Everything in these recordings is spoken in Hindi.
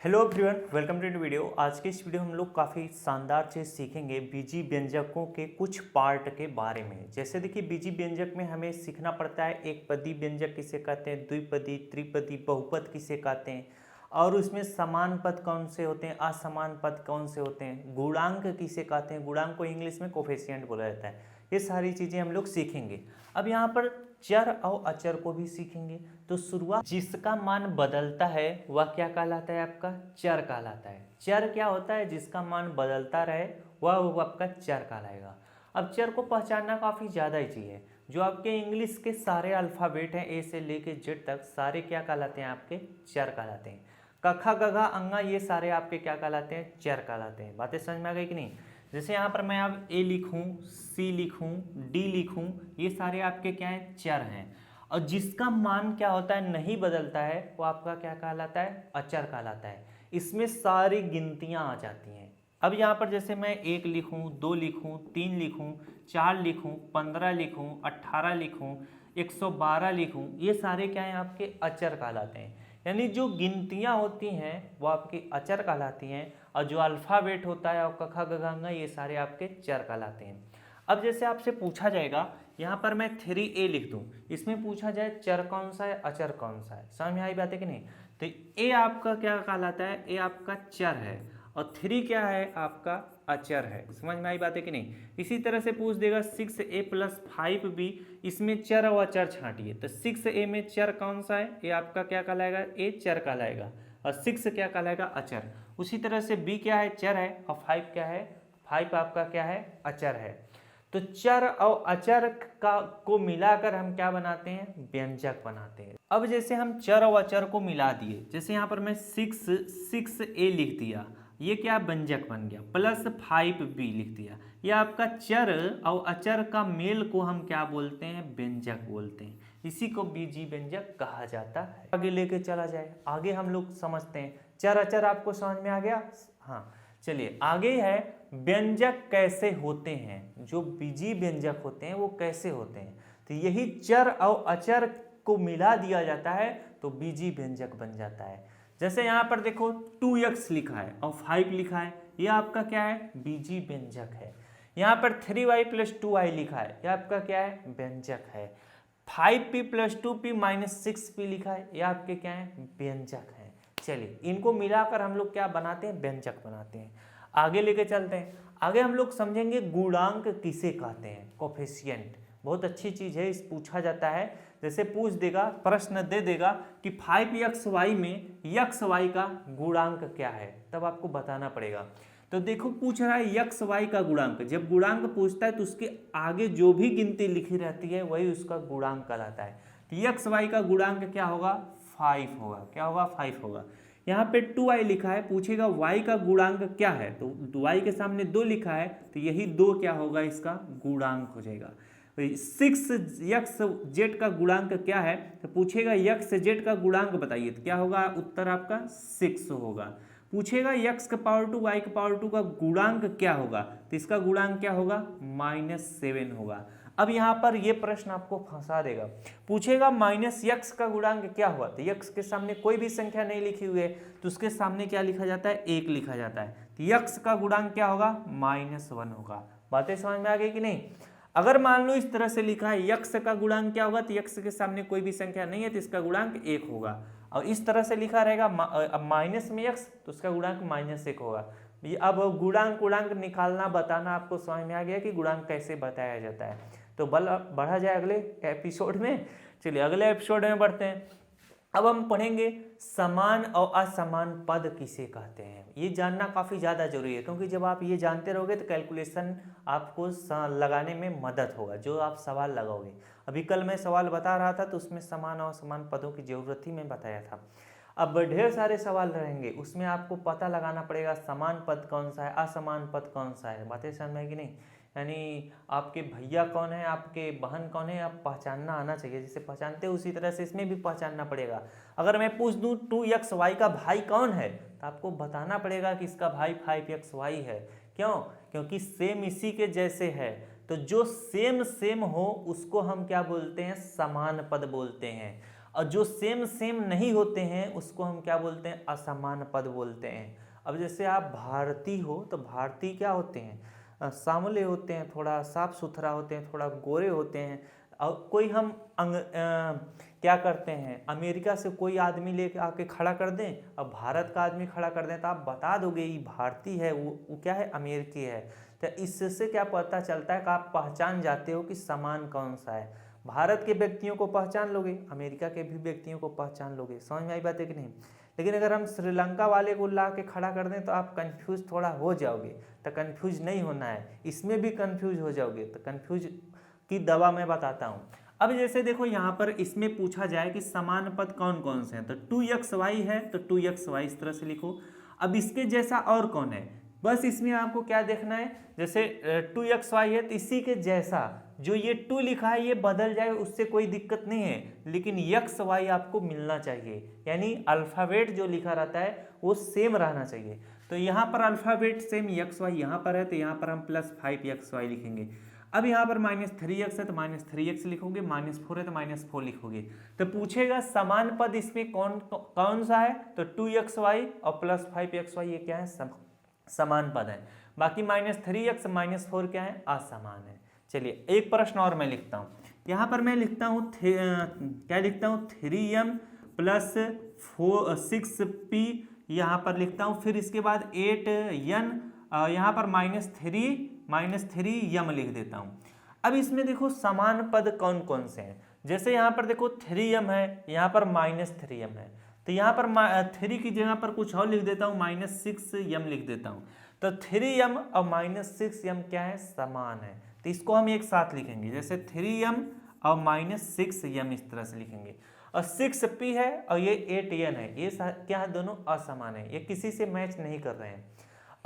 Hello everyone, welcome to video. आज के इस वीडियो में हम लोग काफ़ी शानदार चीज़ सीखेंगे बीजी व्यंजकों के कुछ पार्ट के बारे में। जैसे देखिए, बीजी व्यंजक में हमें सीखना पड़ता है एक पदी व्यंजक किसे कहते हैं, द्विपदी, त्रिपदी, बहुपद किसे कहते हैं, और उसमें समान पद कौन से होते हैं, असमान पद कौन से होते हैं, गुणांक किसे कहते हैं, गुणांक को इंग्लिश में कोफिशिएंट बोला जाता है। ये सारी चीज़ें हम लोग सीखेंगे। अब यहाँ पर चर और अचर को भी सीखेंगे। तो शुरुआत, जिसका मान बदलता है वह क्या कहलाता है, आपका चर कहलाता है। चर क्या होता है, जिसका मान बदलता रहे वह आपका चर कहलाएगा। अब चर को पहचानना काफ़ी ज़्यादा ईजी है। जो आपके इंग्लिश के सारे अल्फ़ाबेट हैं, ए से लेके जेड तक, सारे क्या कहलाते हैं, आपके चर कहलाते हैं। कखा गघा अंगा ये सारे आपके क्या कहलाते हैं, चर कहलाते हैं। बातें समझ में आ गई कि नहीं। जैसे यहाँ पर मैं अब ए लिखूँ, सी लिखूँ, डी लिखूँ, ये सारे आपके क्या हैं, चर हैं। और जिसका मान क्या होता है, नहीं बदलता है, वो आपका क्या कहलाता है, अचर कहलाता है। इसमें सारी गिनतियाँ आ जाती हैं। अब यहाँ पर जैसे मैं 1 लिखूँ, 2 लिखूँ, 3 लिखूँ, 4 लिखूँ, 15 लिखूँ, 18 लिखूँ, 112 लिखूँ, ये सारे क्या हैं, आपके अचर कहलाते हैं। यानी जो गिनतियाँ होती हैं वो आपकी अचर कहलाती हैं, और जो अल्फ़ाबेट होता है और कखा गघा ये सारे आपके चर कहलाते हैं। अब जैसे आपसे पूछा जाएगा, यहाँ पर मैं 3a लिख दूँ, इसमें पूछा जाए चर कौन सा है, अचर कौन सा है। समझ में आई बात है कि नहीं। तो a आपका क्या कहलाता है, a आपका चर है, और 3 क्या है, आपका अचर है। समझ में आई बात है कि नहीं। इसी तरह से पूछ देगा 6a + 5b, इसमें चर और अचर छांटिए। तो 6a में चर कौन सा है, ये आपका क्या कहलाएगा, a चर कहलाएगा, और 6 क्या कहलाएगा, अचर। उसी तरह से b क्या है, चर है, और 5 क्या है, 5 आपका क्या है, अचर है। तो चर और अचर को मिलाकर हम क्या बनाते हैं, व्यंजक बनाते हैं। अब जैसे हम चर और अचर को मिला दिए, जैसे यहाँ पर मैं 6a लिख दिया, ये क्या व्यंजक बन गया, + 5b लिख दिया, ये आपका चर और अचर का मेल को हम क्या बोलते हैं, व्यंजक बोलते हैं। इसी को बीजी व्यंजक कहा जाता है। आगे लेके चला जाए, आगे हम लोग समझते हैं। चर अचर आपको समझ में आ गया। हाँ, चलिए आगे है, व्यंजक कैसे होते हैं, जो बीजी व्यंजक होते हैं वो कैसे होते हैं। तो यही चर और अचर को मिला दिया जाता है तो बीजी व्यंजक बन जाता है। जैसे यहाँ पर देखो 2x लिखा है और 5 लिखा है, ये आपका क्या है, बीजी व्यंजक है। यहाँ पर 3y + 2y लिखा है, ये आपका क्या है, व्यंजक है। 5p + 2p - 6p लिखा है, ये आपके क्या है, व्यंजक है। चलिए इनको मिलाकर हम लोग क्या बनाते हैं, व्यंजक बनाते हैं। आगे लेके चलते हैं। आगे हम लोग समझेंगे गुणांक किसे कहते हैं, कोफिशिएंट। बहुत अच्छी चीज़ है, इस पूछा जाता है। जैसे पूछ देगा, प्रश्न दे देगा कि 5xy में xy का गुणांक क्या है, तब आपको बताना पड़ेगा। तो देखो पूछ रहा है xy का गुणांक। जब गुणांक पूछता है तो उसके आगे जो भी गिनती लिखी रहती है वही उसका गुणांक कहलाता है। तो xy का गुणांक क्या होगा, 5 होगा। क्या होगा, 5 होगा। यहाँ पे 2y लिखा है, पूछेगा y का गुणांक क्या है, तो y के सामने 2 लिखा है, तो यही 2 क्या होगा, इसका गुणांक हो जाएगा। 6xz का गुणांक क्या है, तो पूछेगा xz का गुणांक बताइए, तो क्या होगा, उत्तर आपका 6 होगा। पूछेगा x का पावर 2 y का पावर 2 का गुणांक क्या होगा, तो इसका गुणांक क्या होगा, -7 होगा। अब यहाँ पर ये प्रश्न आपको फंसा देगा। पूछेगा -x का गुणांक क्या हुआ, तो x के सामने कोई भी संख्या नहीं लिखी हुई है, तो उसके सामने क्या लिखा जाता है, 1 लिखा जाता है। तो x का गुणांक क्या होगा, -1 होगा। बातें समझ में आ गई कि नहीं। अगर मान लो इस तरह से लिखा है x का गुणांक क्या होगा, तो x के सामने कोई भी संख्या नहीं है, तो इसका गुणांक 1 होगा। और इस तरह से लिखा रहेगा माइनस में x, तो उसका गुणांक -1 होगा। अब गुणांक निकालना बताना आपको समझ में आ गया कि गुणांक कैसे बताया जाता है। तो बढ़ा जाए अगले एपिसोड में। चलिए अगले एपिसोड में बढ़ते हैं। अब हम पढ़ेंगे समान और असमान पद किसे कहते हैं। ये जानना काफ़ी ज़्यादा जरूरी है, क्योंकि जब आप ये जानते रहोगे तो कैलकुलेशन आपको लगाने में मदद होगा, जो आप सवाल लगाओगे। अभी कल मैं सवाल बता रहा था तो उसमें समान और असमान पदों की जरूरत ही मैं बताया था। अब ढेर सारे सवाल रहेंगे, उसमें आपको पता लगाना पड़ेगा समान पद कौन सा है, असमान पद कौन सा है। बातें समझ में कि नहीं। यानी आपके भैया कौन है, आपके बहन कौन है, आप पहचानना आना चाहिए। जैसे पहचानते हो उसी तरह से इसमें भी पहचानना पड़ेगा। अगर मैं पूछ दूं 2xy का भाई कौन है, तो आपको बताना पड़ेगा कि इसका भाई 5xy है। क्यों, क्योंकि सेम इसी के जैसे है। तो जो सेम हो उसको हम क्या बोलते हैं, समान पद बोलते हैं। और जो सेम सेम नहीं होते हैं उसको हम क्या बोलते हैं, असमान पद बोलते हैं। अब जैसे आप भारती हो तो भारती क्या होते हैं, सांवले होते हैं, थोड़ा साफ सुथरा होते हैं, थोड़ा गोरे होते हैं। और कोई हम क्या करते हैं, अमेरिका से कोई आदमी लेके आके खड़ा कर दें, अब भारत का आदमी खड़ा कर दें तो आप बता दोगे ये भारतीय है, वो क्या है, अमेरिकी है। तो इससे क्या पता चलता है कि आप पहचान जाते हो कि समान कौन सा है। भारत के व्यक्तियों को पहचान लोगे, अमेरिका के भी व्यक्तियों को पहचान लोगे। समझ में आई बात है कि नहीं। लेकिन अगर हम श्रीलंका वाले को ला के खड़ा कर दें तो आप कंफ्यूज थोड़ा हो जाओगे। तो कंफ्यूज नहीं होना है, इसमें भी कंफ्यूज हो जाओगे। तो कंफ्यूज की दवा मैं बताता हूँ। अब जैसे देखो यहाँ पर इसमें पूछा जाए कि समान पद कौन कौन से हैं, तो 2xy है तो 2xy इस तरह से लिखो। अब इसके जैसा और कौन है, बस इसमें आपको क्या देखना है, जैसे 2xy है तो इसी के जैसा जो ये 2 लिखा है ये बदल जाए, उससे कोई दिक्कत नहीं है, लेकिन xy आपको मिलना चाहिए। यानी अल्फ़ाबेट जो लिखा रहता है वो सेम रहना चाहिए। तो यहाँ पर अल्फ़ाबेट सेम xy यहाँ पर है तो यहाँ पर हम +5xy लिखेंगे। अब यहाँ पर -3x है तो -3x लिखोगे, -4 है तो -4 लिखोगे। तो पूछेगा समान पद इसमें कौन सा है, तो 2xy और +5xy ये क्या है, समान पद है। बाकी -3x -4 क्या है, असमान है। चलिए एक प्रश्न और मैं लिखता हूँ, यहाँ पर मैं लिखता हूँ क्या लिखता हूँ, 3m + 6p यहाँ पर लिखता हूँ। फिर इसके बाद 8n यहाँ पर -3m लिख देता हूँ। अब इसमें देखो समान पद कौन कौन से हैं, जैसे यहाँ पर देखो 3m है, यहाँ पर -3m है, तो यहाँ पर 3 की जगह पर कुछ और लिख देता हूँ, -6m लिख देता हूँ। तो 3m और -6m क्या है, समान है। तो इसको हम एक साथ लिखेंगे, जैसे 3m और -6m इस तरह से लिखेंगे। और 6p है और ये 8n है, ये क्या है, दोनों असमान है, ये किसी से मैच नहीं कर रहे हैं।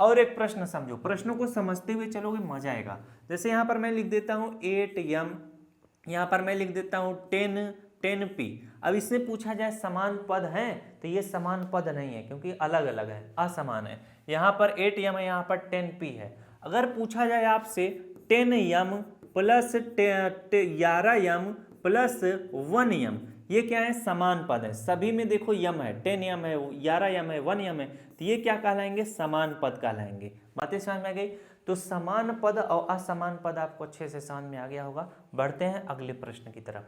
और एक प्रश्न समझो, प्रश्नों को समझते हुए चलोगे मजा आएगा। जैसे यहाँ पर मैं लिख देता हूँ 8m, यहाँ पर मैं लिख देता हूँ 10p। अब इससे पूछा जाए समान पद हैं, तो ये समान पद नहीं है क्योंकि अलग अलग है, असमान है। यहाँ पर 8m है, यहाँ पर 10p है। अगर पूछा जाए आपसे 10m + 11m + 1m, ये क्या है, समान पद है। सभी में देखो यम है, 10m है, 11m है, 1m है, तो ये क्या कहलाएंगे, समान पद कहलाएंगे। बातें समझ में आ गई। तो समान पद और असमान पद आपको अच्छे से समझ में आ गया होगा। बढ़ते हैं अगले प्रश्न की तरफ।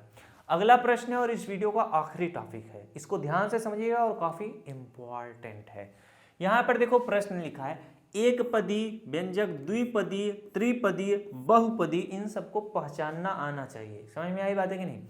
अगला प्रश्न है और इस वीडियो का आखिरी टॉपिक है, इसको ध्यान से समझिएगा और काफी इंपॉर्टेंट है। यहाँ पर देखो प्रश्न लिखा है, एक पदी व्यंजक, द्विपदी, त्रिपदी, बहुपदी, इन सबको पहचानना आना चाहिए। समझ में आई बात है कि नहीं।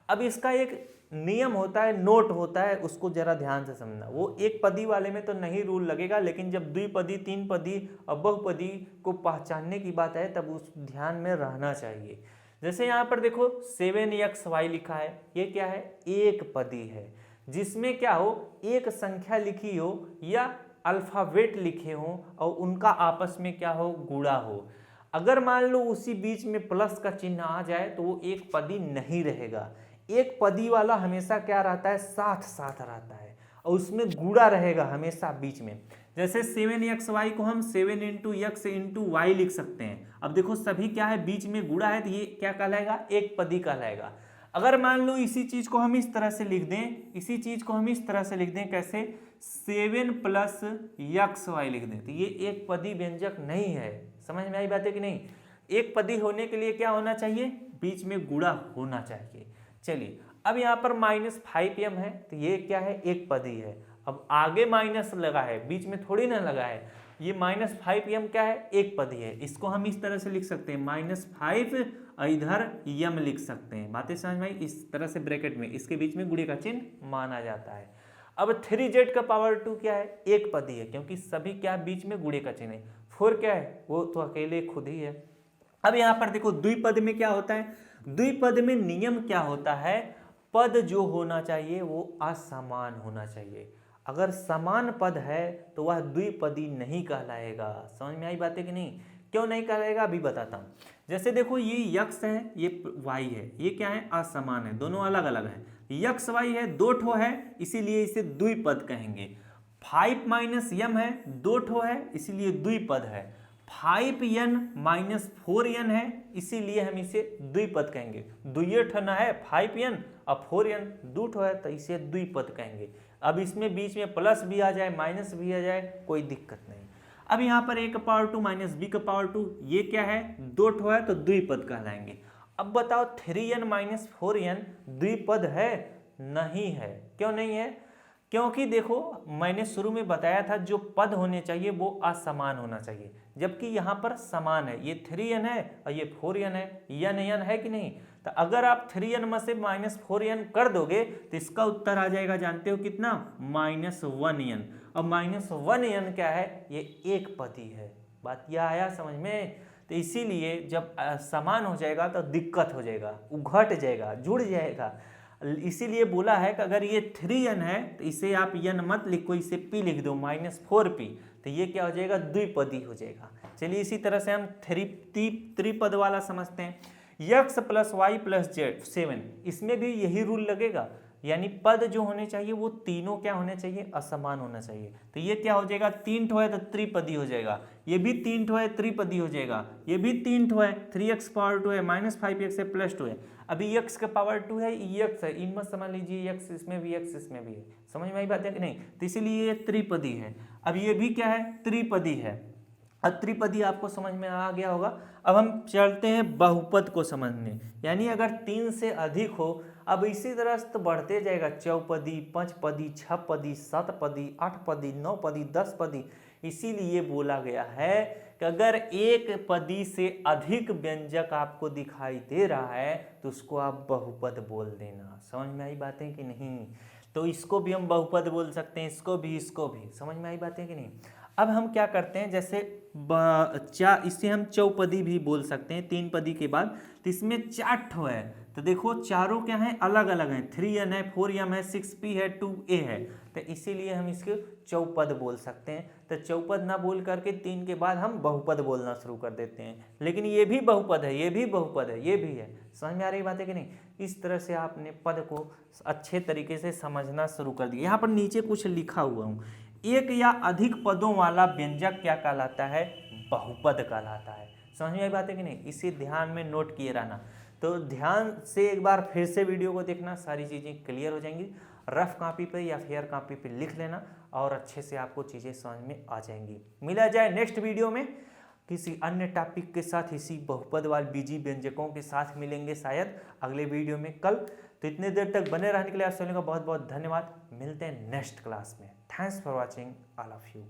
अब इसका एक नियम होता है, नोट होता है, उसको जरा ध्यान से समझना। वो एक पदी वाले में तो नहीं रूल लगेगा, लेकिन जब द्विपदी, तीन पदी और बहुपदी को पहचानने की बात है तब उस ध्यान में रहना चाहिए। जैसे यहाँ पर देखो 7xy लिखा है, ये क्या है, एक पदी है, जिसमें क्या हो, एक संख्या लिखी हो या अल्फाबेट लिखे हो और उनका आपस में क्या हो, गुणा हो। अगर मान लो उसी बीच में प्लस का चिन्ह आ जाए तो वो एक पदी नहीं रहेगा। एक पदी वाला हमेशा क्या रहता है, साथ साथ रहता है और उसमें गुणा रहेगा हमेशा बीच में। जैसे 7xy को हम 7 × x × y लिख सकते हैं। अब देखो सभी क्या है, बीच में गुणा है, तो ये क्या कहलाएगा, एक पदी कहलाएगा। अगर मान लो इसी चीज को हम इस तरह से लिख दें, इसी चीज को हम इस तरह से लिख दें, कैसे, 7 + xy लिख दें, तो ये एक पदी व्यंजक नहीं है। समझ में आई बात है कि नहीं। एक पदी होने के लिए क्या होना चाहिए, बीच में गुणा होना चाहिए। चलिए अब यहाँ पर -5m है, तो ये क्या है, एक पदी है। अब आगे माइनस लगा है, बीच में थोड़ी ना लगा है, ये -5m क्या है, एक पदी है। इसको हम इस तरह से लिख सकते हैं, -5 इधर यम लिख सकते हैं। बातें समझ में आई। इस तरह से ब्रैकेट में इसके बीच में गुणे का चिन्ह माना जाता है। अब 3z⁻2 क्या है, एक पदी है, क्योंकि सभी क्या बीच में गुणे का चिन्ह है। 4 क्या है, वो तो अकेले खुद ही है। अब यहाँ पर देखो द्विपद में क्या होता है, द्विपद में नियम क्या होता है, पद जो होना चाहिए वो असमान होना चाहिए। अगर समान पद है तो वह द्विपदी नहीं कहलाएगा। समझ में आई बातें कि नहीं। क्यों नहीं कहलाएगा अभी बताता हूँ। जैसे देखो ये x है, ये y है, ये क्या है, असमान है, दोनों अलग अलग है। x y है, दो ठो है, इसीलिए इसे द्विपद कहेंगे। 5 - m है, दो ठो है, इसीलिए द्विपद है। 5n माइनस 4n है, इसीलिए हम इसे द्विपद कहेंगे। दुइये ठन है 5n और 4n दू ठो है, तो इसे द्विपद कहेंगे। अब इसमें बीच में प्लस भी आ जाए माइनस भी आ जाए कोई दिक्कत नहीं। अब यहाँ पर a का पावर 2 माइनस b का पावर 2, ये क्या है, दो ठो है तो द्विपद कहलाएंगे। अब बताओ 3n माइनस 4n द्विपद है? नहीं है। क्यों नहीं है? क्योंकि देखो मैंने शुरू में बताया था जो पद होने चाहिए वो असमान होना चाहिए, जबकि यहाँ पर समान है। ये 3n है और ये 4n है, n है कि नहीं? तो अगर आप 3n में से माइनस 4n कर दोगे तो इसका उत्तर आ जाएगा, जानते हो कितना, -1n। और -1n क्या है, ये एक पदी है। बात यह आया समझ में? तो इसीलिए जब समान हो जाएगा तो दिक्कत हो जाएगा, उघट जाएगा, जुड़ जाएगा। इसीलिए बोला है कि अगर ये 3n है तो इसे आप n मत लिखो, इसे p लिख दो, -4p, तो ये क्या हो जाएगा, द्विपदी हो जाएगा। चलिए इसी तरह से हम त्रिपद वाला समझते हैं। x + y + z 7, इसमें भी यही रूल लगेगा, यानी पद जो होने चाहिए वो तीनों क्या होने चाहिए, असमान होना चाहिए। तो ये क्या हो जाएगा, 3 ठो है तो त्रिपदी हो जाएगा, ये भी 3 ठो है त्रिपदी हो जाएगा, ये भी 3 ठो है, 3x पावर 2 है, -5x है, +2 है। अभी x का पावर 2 है, x है, इन मत समझ लीजिए, x इसमें भी x इसमें भी है। समझ में आई बात है कि नहीं? तो इसीलिए ये त्रिपदी है। अब ये भी क्या है, त्रिपदी है। अब त्रिपदी आपको समझ में आ गया होगा। अब हम चलते हैं बहुपद को समझने, यानी अगर 3 से अधिक हो। अब इसी तरह से तो बढ़ते जाएगा, चौपदी, पंचपदी, छपदी, सातपदी, आठपदी, नौपदी, 10पदी। इसीलिए बोला गया है कि अगर एक पदी से अधिक व्यंजक आपको दिखाई दे रहा है तो उसको आप बहुपद बोल देना। समझ में आई बातें कि नहीं? तो इसको भी हम बहुपद बोल सकते हैं, इसको भी, इसको भी। समझ में आई बातें कि नहीं? अब हम क्या करते हैं, जैसे इसे हम चौपदी भी बोल सकते हैं, 3 पदी के बाद। तो इसमें 4 ठो है, तो देखो चारों क्या हैं, अलग अलग हैं, 3n है, 4m है, 6p है, 2a है। तो इसीलिए हम इसको चौपद बोल सकते हैं। तो चौपद ना बोल करके 3 के बाद हम बहुपद बोलना शुरू कर देते हैं, लेकिन ये भी बहुपद है, ये भी बहुपद है, ये भी है। समझ में आ रही बात है कि नहीं? इस तरह से आपने पद को अच्छे तरीके से समझना शुरू कर दिया। यहाँ पर नीचे कुछ लिखा हुआ हूँ, एक या अधिक पदों वाला व्यंजक क्या कहलाता है, बहुपद कहलाता है। समझ में आई बात है कि नहीं? इसे ध्यान में नोट किए रहना। तो ध्यान से एक बार फिर से वीडियो को देखना, सारी चीज़ें क्लियर हो जाएंगी। रफ कॉपी पे या फेयर कॉपी पे लिख लेना और अच्छे से आपको चीज़ें समझ में आ जाएंगी। मिला जाए नेक्स्ट वीडियो में किसी अन्य टॉपिक के साथ, इसी बहुपद वाले बीजी व्यंजकों के साथ मिलेंगे शायद अगले वीडियो में कल। तो इतने देर तक बने रहने के लिए आप सभी का बहुत बहुत धन्यवाद। मिलते हैं नेक्स्ट क्लास में। Thanks for watching all of you.